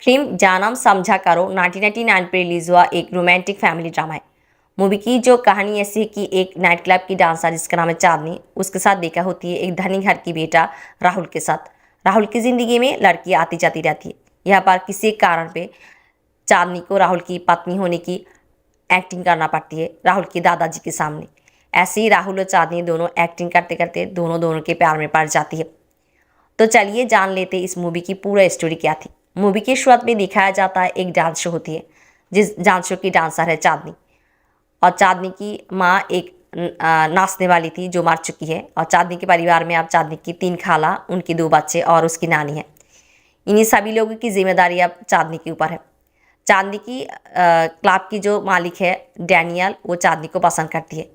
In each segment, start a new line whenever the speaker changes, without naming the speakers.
Film जानम समझा करो 1999 पर रिलीज हुआ एक रोमांटिक फैमिली ड्रामा है। मूवी की जो कहानी ऐसी है कि एक नाइट क्लब की डांसर जिसका नाम है चांदनी, उसके साथ देखा होती है एक धनी घर की बेटा राहुल के साथ। राहुल की ज़िंदगी में लड़की आती जाती रहती है। यहाँ पर किसी एक कारण पे चांदनी को राहुल की पत्नी होने की एक्टिंग करना पड़ती है राहुल के दादाजी के सामने। ऐसे ही राहुल और चांदनी दोनों एक्टिंग करते करते दोनों के प्यार में पड़ जाती है। तो चलिए जान लेते इस मूवी की पूरा स्टोरी क्या थी। मूवी की शुरुआत में दिखाया जाता है एक डांस शो होती है, जिस डांस शो की डांसर है चांदनी। और चांदनी की माँ एक नाचने वाली थी जो मर चुकी है। और चांदनी के परिवार में अब चांदनी की 3 खाला, उनके 2 बच्चे और उसकी नानी है। इन्हीं सभी लोगों की जिम्मेदारी अब चांदनी के ऊपर है। चांदनी की क्लब की जो मालिक है डैनियल, वो चांदनी को पसंद करती है।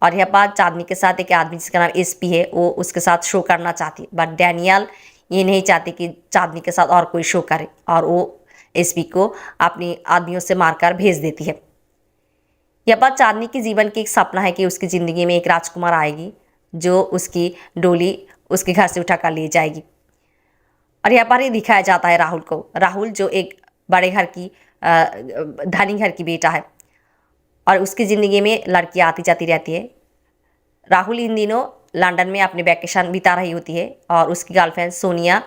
और यह बात चांदनी के साथ एक आदमी जिसका नाम एसपी है, वो उसके साथ शो करना चाहती है। बट डैनियल ये नहीं चाहती कि चांदनी के साथ और कोई शो करे, और वो एसपी को अपनी आदमियों से मारकर भेज देती है। यह बात चांदनी के जीवन की एक सपना है कि उसकी ज़िंदगी में एक राजकुमार आएगी जो उसकी डोली उसके घर से उठा कर ले जाएगी। और यहाँ पर ही दिखाया जाता है राहुल को। राहुल जो एक बड़े घर की धनी घर की बेटा है, और उसकी ज़िंदगी में लड़कियाँ आती जाती रहती है। राहुल इन दिनों लंदन में अपने वैकेशन बिता रही होती है, और उसकी गर्लफ्रेंड सोनिया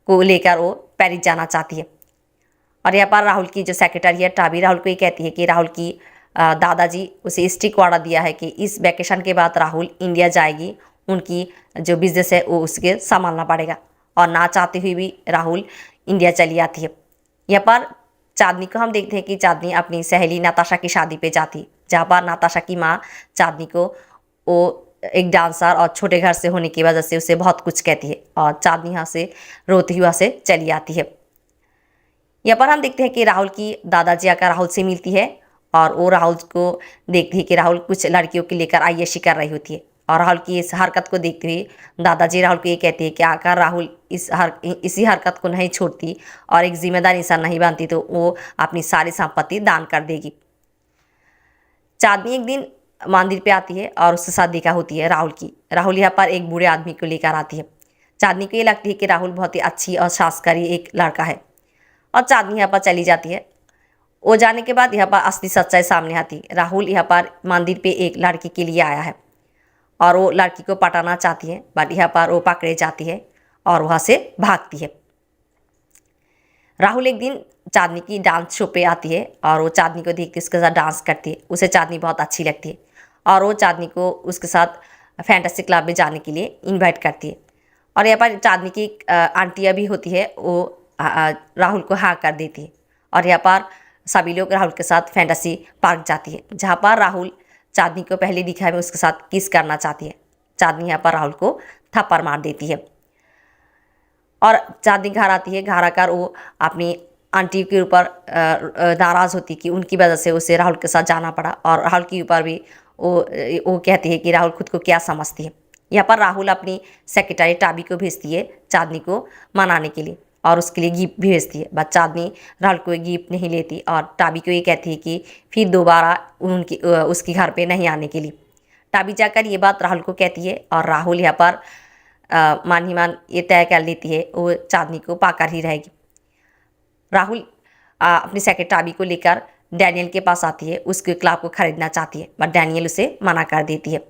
को लेकर वो पेरिस जाना चाहती है। और यहाँ पर राहुल की जो सेक्रेटरी है टाबी, राहुल को ये कहती है कि राहुल की दादाजी उसे स्ट्रिक्ट ऑर्डर दिया है कि इस वैकेशन के बाद राहुल इंडिया जाएगी, उनकी जो बिजनेस है वो उसके संभालना पड़ेगा। और ना चाहते हुए भी राहुल इंडिया चली आती है। यहाँ पर चांदनी को हम देखते हैं कि चांदनी अपनी सहेली नाताशा की शादी पे जाती, जहाँ पर नाताशा की माँ चांदनी को वो एक डांसर और छोटे घर से होने की वजह से उसे बहुत कुछ कहती है, और चांदनी यहाँ से रोती हुआ से चली आती है। यहाँ पर हम देखते हैं कि राहुल की दादाजी आकर राहुल से मिलती है, और वो राहुल को देखती है कि राहुल कुछ लड़कियों को लेकर आय्यशी कर रही होती है। और राहुल की इस हरकत को देखते हुए दादाजी राहुल को ये कहते हैं कि आकर राहुल इसी हरकत को नहीं छोड़ती और एक जिम्मेदार इंसान नहीं बनती तो वो अपनी सारी संपत्ति दान कर देगी। चांदनी एक दिन मंदिर पे आती है और उसके साथ देखा होती है राहुल की। राहुल यहाँ पर एक बूढ़े आदमी को लेकर आती है। चांदनी को ये लगती है कि राहुल बहुत ही अच्छी और संस्कारी एक लड़का है, और चांदनी यहाँ पर चली जाती है। वो जाने के बाद यहाँ पर असली सच्चाई सामने आती है। राहुल यहाँ पर मंदिर पे एक लड़की के लिए आया है, और वो लड़की को पटाना चाहती है, बट यहाँ पर वो पकड़े जाती है और वहाँ से भागती है। राहुल एक दिन चांदनी की डांस शो पे आती है, और वो चांदनी को देखती है, उसके साथ डांस करती है। उसे चांदनी बहुत अच्छी लगती है, और वो चांदनी को उसके साथ फैंटेसी क्लब में जाने के लिए इनवाइट करती है। और यहाँ पर चांदनी की आंटियाँ भी होती है, वो राहुल को हाँ कर देती है। और यहाँ पर सभी लोग राहुल के साथ फैंटेसी पार्क जाती है, जहाँ पर राहुल चांदनी को पहले दिखाए में उसके साथ किस करना चाहती है। चांदनी यहाँ पर राहुल को थप्पड़ मार देती है, और चांदनी घर आती है। घर आकर वो अपनी आंटी के ऊपर नाराज़ होती कि उनकी वजह से उसे राहुल के साथ जाना पड़ा, और राहुल के ऊपर भी वो कहती है कि राहुल खुद को क्या समझती है। यहाँ पर राहुल अपनी सेक्रेटरी टाबी को भेजती है चांदनी को मनाने के लिए, और उसके लिए गिफ्ट भी भेजती है। बट चांदनी राहुल को गिफ्ट नहीं लेती, और टाबी को ये कहती है कि फिर दोबारा उसके घर पे नहीं आने के लिए। टाबी जाकर ये बात राहुल को कहती है, और राहुल यहाँ पर मान ही मान ये तय कर लेती है वो चांदनी को पाकर ही रहेगी। राहुल अपनी सेक्रेटरी टाबी को लेकर डैनियल के पास आती है, उसके क्लब को खरीदना चाहती है, बट डैनियल उसे मना कर देती है।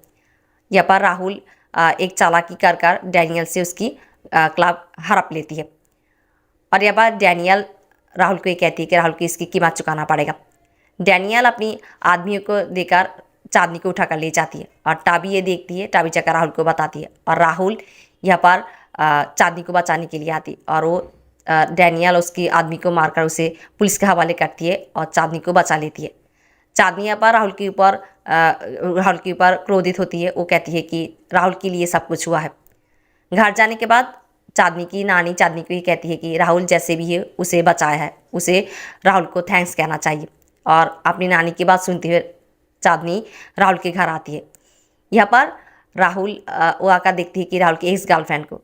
यहाँ पर राहुल एक चालाकी कर डैनियल से उसकी क्लब हड़प लेती है। और यह बात डैनियल राहुल को ये कहती है कि राहुल को इसकी कीमत चुकाना पड़ेगा। डैनियल अपनी आदमियों को देकर चांदनी को उठा कर ले जाती है, और टाबी ये देखती है। टाबी जाकर राहुल को बताती है, और राहुल यहाँ पर चांदनी को बचाने के लिए आती, और वो डैनियल उसकी आदमी को मारकर उसे पुलिस के हवाले करती है और चांदनी को बचा लेती है। चांदनी यहाँ पर राहुल के ऊपर क्रोधित होती है। वो कहती है कि राहुल के लिए सब कुछ हुआ है। घर जाने के बाद चांदनी की नानी चांदनी को ये कहती है कि राहुल जैसे भी है उसे बचाया है, उसे राहुल को थैंक्स कहना चाहिए। और अपनी नानी की बात सुनते हुए चांदनी राहुल के घर आती है। यहाँ पर राहुल वो आकर देखती है कि राहुल की एक्स गर्लफ्रेंड को,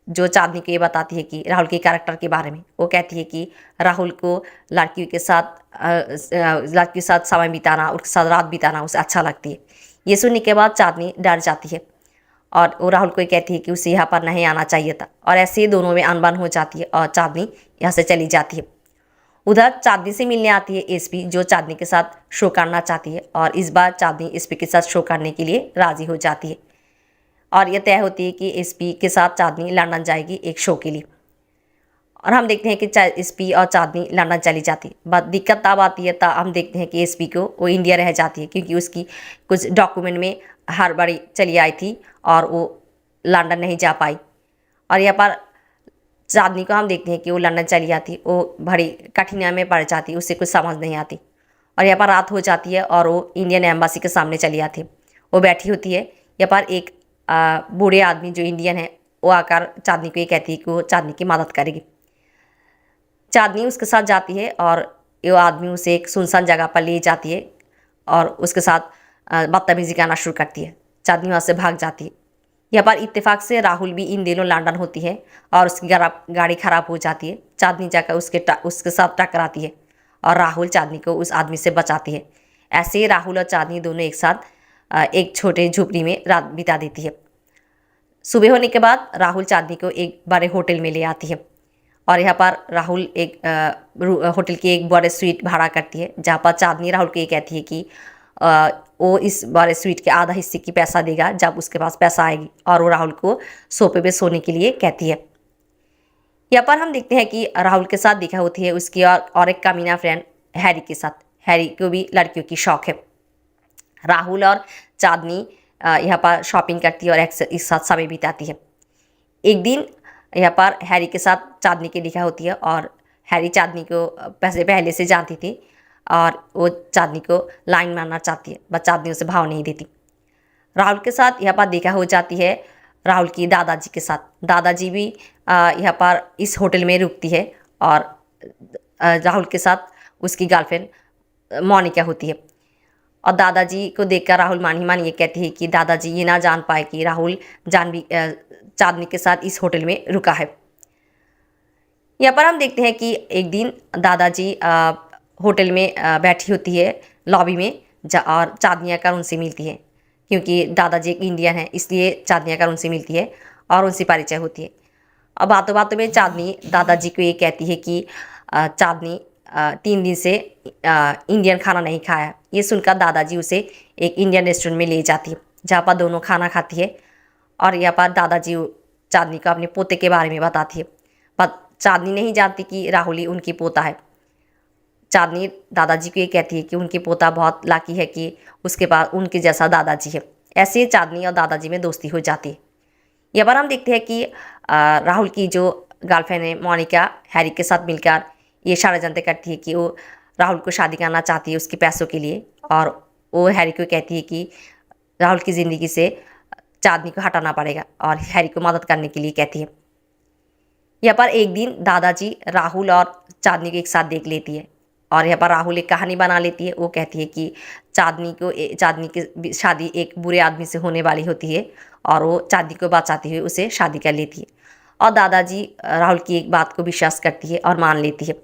जो चांदनी को ये बताती है कि राहुल के कैरेक्टर के बारे में। वो कहती है कि राहुल को लड़कियों के साथ समय बिताना, उसके साथ रात बिताना उसे अच्छा लगती है। ये सुनने के बाद चांदनी डर जाती है, और वो राहुल को कहती है कि उसे यहाँ पर नहीं आना चाहिए था। और ऐसे ही दोनों में अनबन हो जाती है, और चांदनी यहाँ से चली जाती है। उधर चांदनी से मिलने आती है एसपी, जो चांदनी के साथ शो करना चाहती है और इस बार चांदनी एसपी के साथ शो करने के लिए राजी हो जाती है और यह तय होती है कि एसपी के साथ चांदनी लंदन जाएगी एक शो के लिए। और हम देखते हैं कि एसपी और चांदनी लंदन चली जाती है। बट दिक्कत तब आती है, तब हम देखते हैं कि एसपी को वो इंडिया रह जाती है, क्योंकि उसकी कुछ डॉक्यूमेंट में हड़बड़ी चली आई थी और वो लंदन नहीं जा पाई। और यहाँ पर चांदनी को हम देखते हैं कि वो लंदन चली जाती, वो बड़ी कठिनाई में पड़ जाती, उसे कुछ समझ नहीं आती। और यहाँ पर रात हो जाती है और वो इंडियन एम्बासी के सामने चली आती है। वो बैठी होती है, यहाँ पर एक बूढ़े आदमी जो इंडियन है वो आकर चांदनी को ये कहती है कि वो चांदनी की मदद करेगी। चांदनी उसके साथ जाती है और ये आदमी उसे एक सुनसान जगह पर ले जाती है और उसके साथ बदतमीजी करना शुरू करती है। चांदनी वहाँ से भाग जाती है। यहाँ पर इत्तेफाक से राहुल भी इन दिनों लंदन होती है और उसकी गाड़ी खराब हो जाती है। चांदनी जाकर उसके साथ टकराती है और राहुल चांदनी को उस आदमी से बचाती है। ऐसे ही राहुल और चांदनी दोनों एक साथ एक छोटे झोपड़ी में रात बिता देती है। सुबह होने के बाद राहुल चांदनी को एक बड़े होटल में ले आती है और यहाँ पर राहुल एक होटल की एक बड़े स्वीट भाड़ा करती है, जहाँ पर चांदनी राहुल को ये कहती है कि वो इस बड़े स्वीट के आधा हिस्से की पैसा देगा जब उसके पास पैसा आएगी, और वो राहुल को सोफे पे सोने के लिए कहती है। यहाँ पर हम देखते हैं कि राहुल के साथ देखा होती है उसकी और एक कमीना फ्रेंड हैरी के साथ। हैरी को भी लड़कियों की शौक है। राहुल और चांदनी यहाँ पर शॉपिंग करती है और एक साथ समय बिताती है। एक दिन यहाँ पर हैरी के साथ चांदनी की देखा होती है और हैरी चांदनी को पहले से जानती थी और वो चांदनी को लाइन मारना चाहती है, बट चांदनी उसे भाव नहीं देती। राहुल के साथ यहाँ पर देखा हो जाती है राहुल की दादाजी के साथ। दादाजी भी यहाँ पर इस होटल में रुकती है और राहुल के साथ उसकी गर्लफ्रेंड मोनिका होती है। और दादाजी को देखकर राहुल मान ही मान ये कहती है कि दादाजी ये ना जान पाए कि राहुल चांदनी के साथ इस होटल में रुका है। यहाँ पर हम देखते हैं कि एक दिन दादाजी होटल में बैठी होती है लॉबी में, और चांदनी आकर उनसे मिलती है, क्योंकि दादाजी एक इंडियन है इसलिए चांदनी आकर उनसे मिलती है और उनसे परिचय होती है। और बातों बातों में चांदनी दादाजी को ये कहती है कि चांदनी 3 दिन से इंडियन खाना नहीं खाया। ये सुनकर दादाजी उसे एक इंडियन रेस्टोरेंट में ले जाती है, जहाँ पर दोनों खाना खाती है और यहाँ पर दादाजी चांदनी को अपने पोते के बारे में बताती है। पर चांदनी नहीं जानती कि राहुल ही उनकी पोता है। चांदनी दादाजी को ये कहती है कि उनकी पोता बहुत लाकी है कि उसके पास उनके जैसा दादाजी है। ऐसे चांदनी और दादाजी में दोस्ती हो जाती है। यहाँ पर हम देखते हैं कि राहुल की जो गर्लफ्रेंड है मोनिका हैरी के साथ मिलकर ये षड्यंत्र करती है कि वो राहुल को शादी करना चाहती है उसके पैसों के लिए, और वो हैरी को कहती है कि राहुल की ज़िंदगी से चांदनी को हटाना पड़ेगा और हैरी को मदद करने के लिए कहती है। यहाँ पर एक दिन दादाजी राहुल और चांदनी को एक साथ देख लेती है और यहाँ पर राहुल एक कहानी बना लेती है। वो कहती है कि चांदनी की शादी एक बुरे आदमी से होने वाली होती है और वो चांदनी को बचाते हुए उसे शादी कर लेती है। और दादाजी राहुल की एक बात को विश्वास करती है और मान लेती है।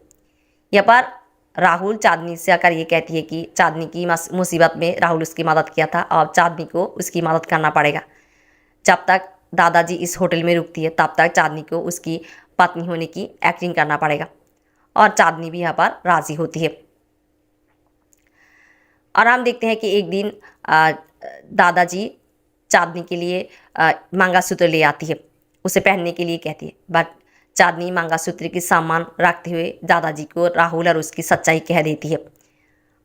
यहाँ पर राहुल चांदनी से आकर ये कहती है कि चांदनी की मुसीबत में राहुल उसकी मदद किया था और चांदनी को उसकी मदद करना पड़ेगा। जब तक दादाजी इस होटल में रुकती है तब तक चांदनी को उसकी पत्नी होने की एक्टिंग करना पड़ेगा, और चांदनी भी यहाँ पर राज़ी होती है। और हम देखते हैं कि एक दिन दादाजी चांदनी के लिए मंगलसूत्र ले आती है, उसे पहनने के लिए कहती है। बट चांदनी मंगलसूत्र की सामान रखते हुए दादाजी को राहुल और उसकी सच्चाई कह देती है,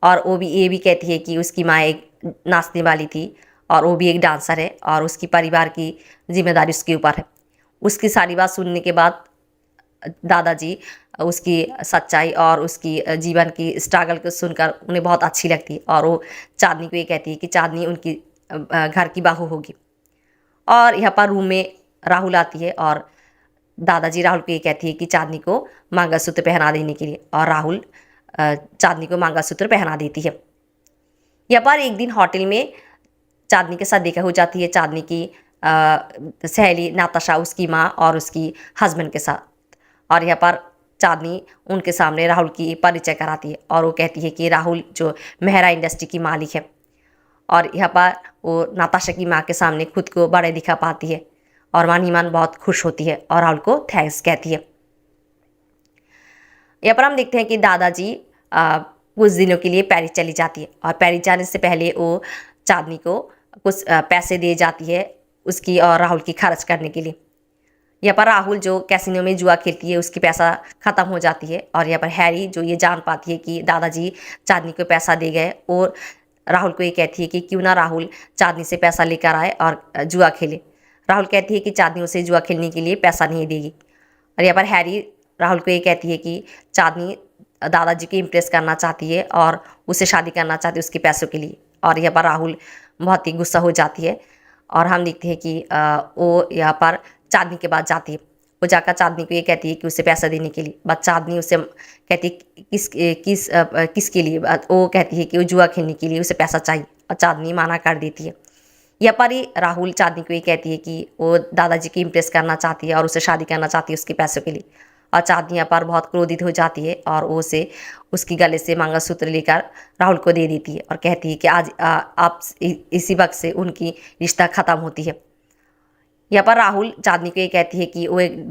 और वो भी ये भी कहती है कि उसकी माँ एक नाचने वाली थी और वो भी एक डांसर है और उसकी परिवार की जिम्मेदारी उसके ऊपर है। उसकी सारी बात सुनने के बाद दादाजी उसकी सच्चाई और उसकी जीवन की स्ट्रगल को सुनकर उन्हें बहुत अच्छी लगती है और वो चांदनी को ये कहती है कि चांदनी उनकी घर की बहू होगी। और यहाँ पर रूम में राहुल आती है और दादाजी राहुल को ये कहती है कि चांदनी को मंगलसूत्र पहना देने के लिए, और राहुल चांदनी को मंगलसूत्र पहना देती है। यहाँ पर एक दिन होटल में चांदनी के साथ देखा हो जाती है चांदनी की सहेली नाताशा, उसकी माँ और उसकी हस्बैंड के साथ। और यहाँ पर चांदनी उनके सामने राहुल की परिचय कराती है और वो कहती है कि राहुल जो मेहरा इंडस्ट्री की मालिक है, और यहाँ पर वो नाताशा की माँ के सामने खुद को बड़े दिखा पाती है और मान ही मान बहुत खुश होती है और राहुल को थैंक्स कहती है। यहाँ पर हम देखते हैं कि दादाजी कुछ दिनों के लिए पेरिस चली जाती है और पेरिस जाने से पहले वो चांदनी को कुछ पैसे दे जाती है उसकी और राहुल की खर्च करने के लिए। यहाँ पर राहुल जो कैसीनो में जुआ खेलती है उसकी पैसा ख़त्म हो जाती है और यहाँ पर हैरी जो ये जान पाती है कि दादाजी चांदनी को पैसा दे गए और राहुल को ये कहती है कि क्यों ना राहुल चांदनी से पैसा लेकर आए और जुआ खेले। राहुल कहती है कि चांदनी उसे जुआ खेलने के लिए पैसा नहीं देगी और यहाँ पर हैरी राहुल को ये कहती है कि चांदनी दादाजी को इम्प्रेस करना चाहती है और उससे शादी करना चाहती है उसके पैसों के लिए। और यहाँ पर राहुल बहुत ही गुस्सा हो जाती है और हम देखते हैं कि वो यहाँ पर चांदनी के पास जाती है। वो जाकर चांदनी को ये कहती है कि उसे पैसा देने के लिए, बट चांदनी उसे कहती है किसके लिए। वो कहती है कि वो जुआ खेलने के लिए उसे पैसा चाहिए और चांदनी माना कर देती है। यहाँ पर ही राहुल चांदनी को ये कहती है कि वो दादाजी को इम्प्रेस करना चाहती है और उसे शादी करना चाहती है उसके पैसों के लिए। और चांदनी यहाँ पर बहुत क्रोधित हो जाती है और वो उसे उसकी गले से मंगलसूत्र लेकर राहुल को दे देती है और कहती है कि आज आप इसी वक्त से उनकी रिश्ता ख़त्म होती है। यहाँ पर राहुल चांदनी को ये कहती है कि वो एक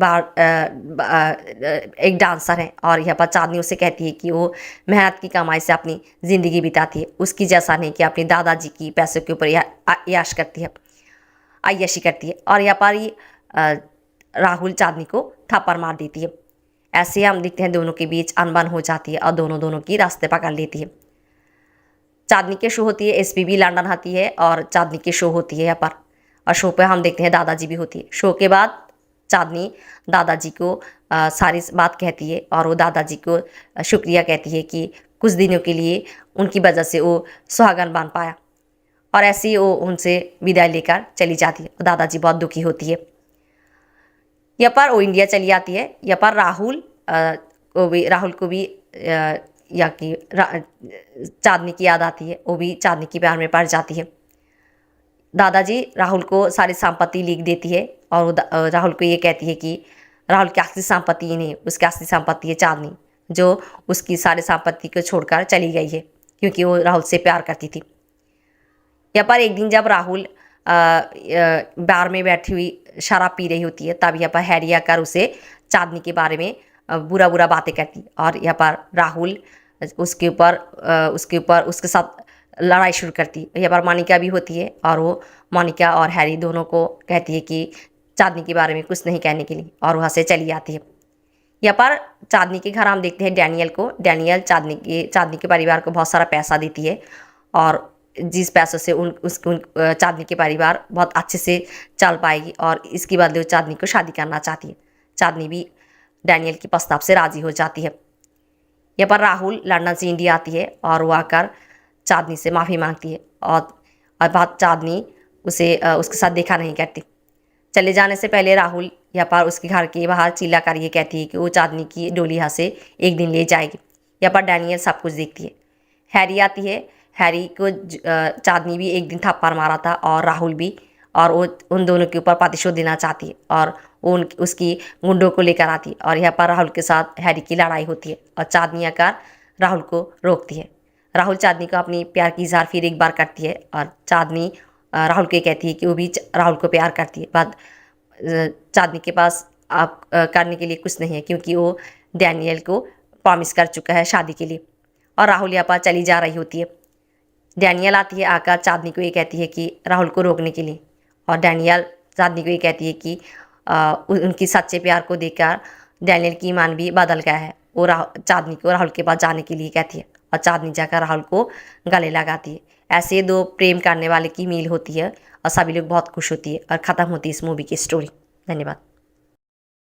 डांसर है और यहाँ पर चांदनी उसे कहती है कि वो मेहनत की कमाई से अपनी ज़िंदगी बिताती है, उसकी जैसा नहीं कि अपने दादाजी की पैसों के ऊपर याश करती है, अय्याशी करती है। और यहाँ पर ही राहुल चांदनी को थप्पड़ मार देती है। ऐसे हम देखते हैं दोनों के बीच अनबन हो जाती है और दोनों की रास्ते पकड़ लेती है। चांदनी के शो होती है, एसपीबी लंदन आती है और चांदनी की शो होती है यहाँ पर, और शो पे हम देखते हैं दादाजी भी होती है। शो के बाद चांदनी दादाजी को सारी बात कहती है और वो दादाजी को शुक्रिया कहती है कि कुछ दिनों के लिए उनकी वजह से वो सुहागन बन पाया, और ऐसे ही वो उनसे विदाई लेकर चली जाती है और दादाजी बहुत दुखी होती है। यहाँ पर वो इंडिया चली आती है। यहाँ पर राहुल को भी या कि चांदनी की याद आती है, वो भी चांदनी के प्यार में पड़ जाती है। दादाजी राहुल को सारी संपत्ति लिख देती है और वो राहुल को ये कहती है कि राहुल की असली संपत्ति नहीं, उसकी असली संपत्ति है चांदनी, जो उसकी सारी संपत्ति को छोड़कर चली गई है क्योंकि वो राहुल से प्यार करती थी। यहाँ पर एक दिन जब राहुल बार में बैठी हुई शराब पी रही होती है, तब यहाँ पर हैरी आकर उसे चांदनी के बारे में बुरा बातें कहती और यहाँ पर राहुल उसके ऊपर उसके साथ लड़ाई शुरू करती है। यहाँ पर मोनिका भी होती है और वो मोनिका और हैरी दोनों को कहती है कि चांदनी के बारे में कुछ नहीं कहने के लिए, और वहाँ से चली आती है। यहाँ पर चांदनी के घर हम देखते हैं डैनियल को। डैनियल चांदनी के परिवार को बहुत सारा पैसा देती है और जिस पैसों से चांदनी के परिवार बहुत अच्छे से चल पाएगी, और इसके बदले वो चांदनी को शादी करना चाहती है। चांदनी भी डैनियल के प्रस्ताव से राज़ी हो जाती है। यहाँ पर राहुल लंदन से इंडिया आती है और वो आकर चांदनी से माफ़ी मांगती है और बाद चांदनी उसे उसके साथ देखा नहीं करती। चले जाने से पहले राहुल यहाँ पर उसके घर के बाहर चिल्ला कर ये कहती है कि वो चांदनी की डोली यहाँ से एक दिन ले जाएगी। यहाँ पर डैनियल सब कुछ देखती है। हैरी आती है। हैरी को चांदनी भी एक दिन थप्पड़ मारा था और राहुल भी, और वो उन दोनों के ऊपर प्रतिशोध देना चाहती है और वो उसकी गुंडों को लेकर आती है और यहाँ पर राहुल के साथ हैरी की लड़ाई होती है और चांदनी आकर राहुल को रोकती है। राहुल चांदनी को अपनी प्यार की इजहार फिर एक बार करती है और चांदनी राहुल को कहती है कि वो भी राहुल को प्यार करती है। बाद चांदनी के पास आप करने के लिए कुछ नहीं है क्योंकि वो डैनियल को प्रॉमिस कर चुका है शादी के लिए, और राहुल यहाँ पर चली जा रही होती है। डैनियल आती है, आकर चांदनी को ये कहती है कि राहुल को रोकने के लिए, और डैनियल चांदनी को ये कहती है कि उनकी सच्चे प्यार को देखकर डैनियल की ईमान भी बदल गया है। वो चांदनी को राहुल के पास जाने के लिए कहती है और चांदनी जाकर राहुल को गले लगाती है। ऐसे दो प्रेम करने वाले की मील होती है और सभी लोग बहुत खुश होती है और ख़त्म होती है इस मूवी की स्टोरी। धन्यवाद।